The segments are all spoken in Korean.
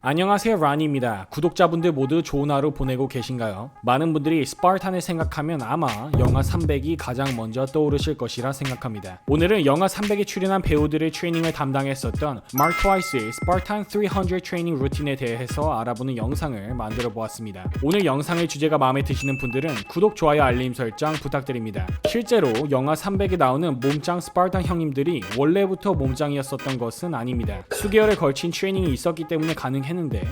안녕하세요, 라니입니다. 구독자분들 모두 좋은 하루 보내고 계신가요? 많은 분들이 스파르탄을 생각하면 아마 영화 300이 가장 먼저 떠오르실 것이라 생각합니다. 오늘은 영화 300에 출연한 배우들의 트레이닝을 담당했었던 마크 트와이스의 스파르탄 300 트레이닝 루틴에 대해서 알아보는 영상을 만들어 보았습니다. 오늘 영상의 주제가 마음에 드시는 분들은 구독, 좋아요, 알림 설정 부탁드립니다. 실제로 영화 300에 나오는 몸짱 스파르탄 형님들이 원래부터 몸짱이었었던 것은 아닙니다. 수개월에 걸친 트레이닝이 있었기 때문에 가능했는데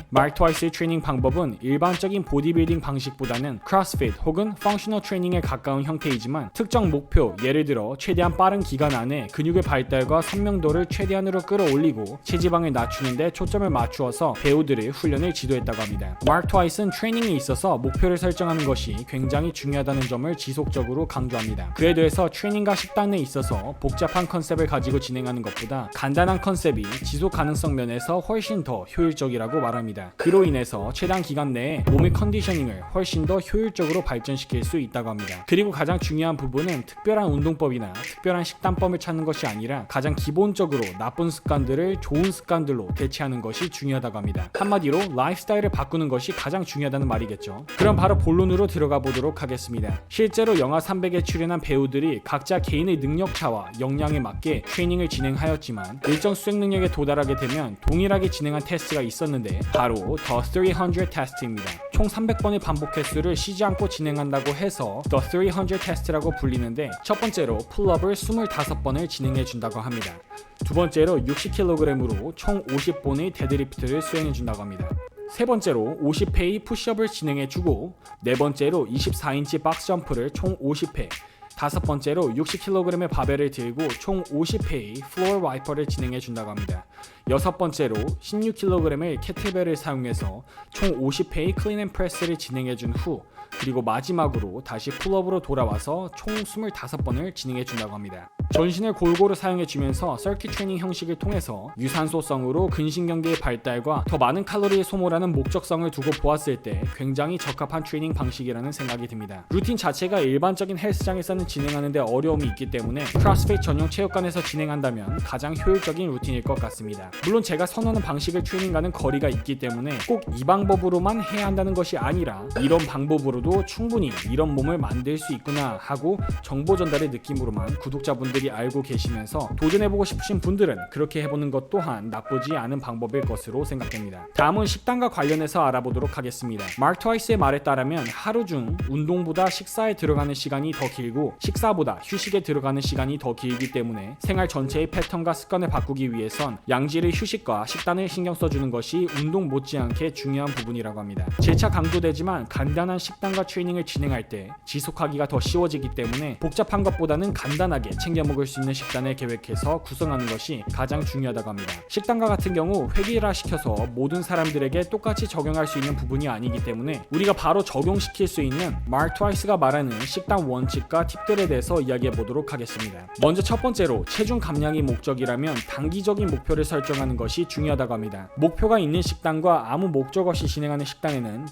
마크 트와이스의 트레이닝 방법은 일반적인 보디빌딩 방식보다는 크로스핏 혹은 펑셔널 트레이닝에 가까운 형태이지만 특정 목표, 예를 들어 최대한 빠른 기간 안에 근육의 발달과 선명도를 최대한으로 끌어올리고 체지방을 낮추는 데 초점을 맞추어서 배우들의 훈련을 지도했다고 합니다. 마크 트와이스는 트레이닝에 있어서 목표를 설정하는 것이 굉장히 중요하다는 점을 지속적으로 강조합니다. 그에 대해서 트레이닝과 식단에 있어서 복잡한 컨셉을 가지고 진행하는 것보다 간단한 컨셉이 지속 가능성 면에서 훨씬 더 효율적이라고 말합니다. 그로 인해서 최단 기간 내에 몸의 컨디셔닝을 훨씬 더 효율적으로 발전시킬 수 있다고 합니다. 그리고 가장 중요한 부분은 특별한 운동법이나 특별한 식단법을 찾는 것이 아니라 가장 기본적으로 나쁜 습관들을 좋은 습관들로 대체하는 것이 중요하다고 합니다. 한마디로 라이프스타일을 바꾸는 것이 가장 중요하다는 말이겠죠. 그럼 바로 본론으로 들어가 보도록 하겠습니다. 실제로 영화 300에 출연한 배우들이 각자 개인의 능력차와 역량에 맞게 트레이닝을 진행하였지만 일정 수행 능력에 도달하게 되면 동일하게 진행한 테스트가 있었는데 바로 The 300 테스트입니다. 총 300번의 반복 횟수를 쉬지 않고 진행한다고 해서 The 300 테스트라고 불리는데 첫 번째로 풀업을 25번을 진행해 준다고 합니다. 두 번째로 60kg으로 총 50번의 데드리프트를 수행해 준다고 합니다. 세 번째로 50회의 푸시업을 진행해 주고 네 번째로 24인치 박스 점프를 총 50회, 다섯 번째로 60kg의 바벨을 들고 총 50회의 플로어 와이퍼를 진행해 준다고 합니다. 여섯 번째로 16kg의 캐틀벨을 사용해서 총 50회의 클린 앤 프레스를 진행해 준 후 그리고 마지막으로 다시 풀업으로 돌아와서 총 25번을 진행해 준다고 합니다. 전신을 골고루 사용해 주면서 서킷 트레이닝 형식을 통해서 유산소성으로 근신경계의 발달과 더 많은 칼로리를 소모하는 목적성을 두고 보았을 때 굉장히 적합한 트레이닝 방식이라는 생각이 듭니다. 루틴 자체가 일반적인 헬스장에서는 진행하는 데 어려움이 있기 때문에 크로스핏 전용 체육관에서 진행한다면 가장 효율적인 루틴일 것 같습니다. 물론 제가 선호하는 방식의 트레이닝과는 거리가 있기 때문에 꼭 이 방법으로만 해야 한다는 것이 아니라 이런 방법으로도 충분히 이런 몸을 만들 수 있구나 하고 정보 전달의 느낌으로만 구독자분들이 알고 계시면서 도전해보고 싶으신 분들은 그렇게 해보는 것 또한 나쁘지 않은 방법일 것으로 생각됩니다. 다음은 식단과 관련해서 알아보도록 하겠습니다. 마크 트와이스의 말에 따르면 하루 중 운동보다 식사에 들어가는 시간이 더 길고 식사보다 휴식에 들어가는 시간이 더 길기 때문에 생활 전체의 패턴과 습관을 바꾸기 위해선 양질의 휴식과 식단을 신경 써주는 것이 운동 못지않게 중요한 부분이라고 합니다. 재차 강조되지만 간단한 식단과 트레이닝을 진행할 때 지속하기가 더 쉬워지기 때문에 복잡한 것보다는 간단하게 챙겨 먹을 수 있는 식단을 계획해서 구성하는 것이 가장 중요하다고 합니다. 식단과 같은 경우 획일화시켜서 모든 사람들에게 똑같이 적용할 수 있는 부분이 아니기 때문에 우리가 바로 적용시킬 수 있는 마크 트와이스가 말하는 식단 원칙과 팁들에 대해서 이야기해 보도록 하겠습니다. 먼저 첫 번째로 체중 감량이 목적이라면 단기적인 목표를 설정하는 것이 중요하다고 합니다. 목표가 있는 식단과 아무 목적 없이 진행하는 식단에는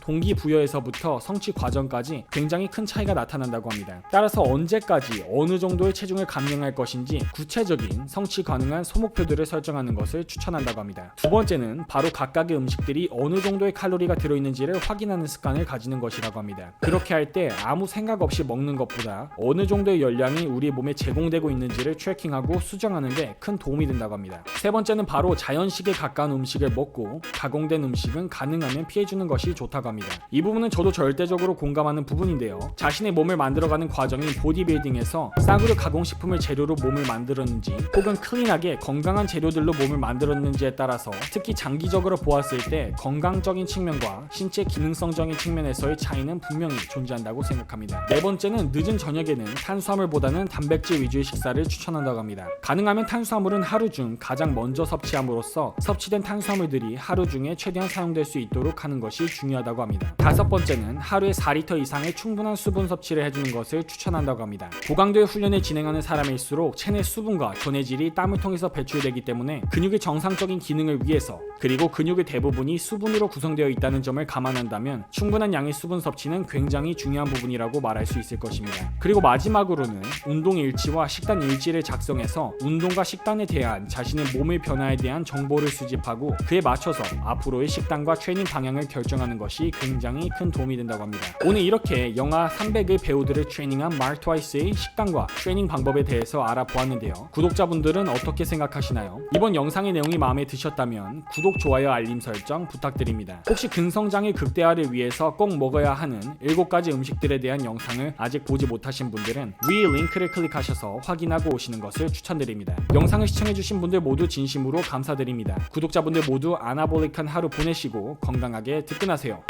동기부여에서부터 성취 과정까지 굉장히 큰 차이가 나타난다고 합니다. 따라서 언제까지 어느 정도의 체중을 감량할 것인지 구체적인 성취 가능한 소목표들을 설정하는 것을 추천한다고 합니다. 두 번째는 바로 각각의 음식들이 어느 정도의 칼로리가 들어있는지를 확인하는 습관을 가지는 것이라고 합니다. 그렇게 할 때 아무 생각 없이 먹는 것보다 어느 정도의 열량이 우리 몸에 제공되고 있는지를 트래킹하고 수정하는 데 큰 도움이 된다고 합니다. 세 번째는 바로 자연식에 가까운 음식을 먹고 가공된 음식은 가능하면 피해주는 것이 좋다고 합니다. 이 부분은 저도 절대적으로 공감하는 부분인데요. 자신의 몸을 만들어가는 과정인 보디빌딩에서 싸구려 가공식품을 재료로 몸을 만들었는지 혹은 클린하게 건강한 재료들로 몸을 만들었는지에 따라서 특히 장기적으로 보았을 때 건강적인 측면과 신체 기능성적인 측면에서의 차이는 분명히 존재한다고 생각합니다. 네 번째는 늦은 저녁에는 탄수화물보다는 단백질 위주의 식사를 추천한다고 합니다. 가능하면 탄수화물은 하루 중 가장 먼저 섭취함으로써 섭취된 탄수화물들이 하루 중에 최대한 사용될 수 있도록 하는 것이 중요하다고 합니다. 다섯 번째는 하루에 4리터 이상의 충분한 수분 섭취를 해주는 것을 추천한다고 합니다. 고강도의 훈련을 진행하는 사람일수록 체내 수분과 전해질이 땀을 통해서 배출되기 때문에 근육의 정상적인 기능을 위해서 그리고 근육의 대부분이 수분으로 구성되어 있다는 점을 감안한다면 충분한 양의 수분 섭취는 굉장히 중요한 부분이라고 말할 수 있을 것입니다. 그리고 마지막으로는 운동 일지와 식단 일지를 작성해서 운동과 식단에 대한 자신의 몸의 변화에 대한 대한 정보를 수집하고 그에 맞춰서 앞으로의 식단과 트레이닝 방향을 결정하는 것이 굉장히 큰 도움이 된다고 합니다. 오늘 이렇게 영하 300의 배우들을 트레이닝한 마크 트와이스의 식단과 트레이닝 방법에 대해서 알아보았는데요. 구독자분들은 어떻게 생각하시나요? 이번 영상의 내용이 마음에 드셨다면 구독, 좋아요, 알림 설정 부탁드립니다. 혹시 근성장애 극대화를 위해서 꼭 먹어야 하는 7가지 음식들에 대한 영상을 아직 보지 못하신 분들은 위 링크를 클릭하셔서 확인하고 오시는 것을 추천드립니다. 영상을 시청해주신 분들 모두 진심으로 감사드립니다. 구독자분들 모두 아나볼릭한 하루 보내시고 건강하게 득근하세요.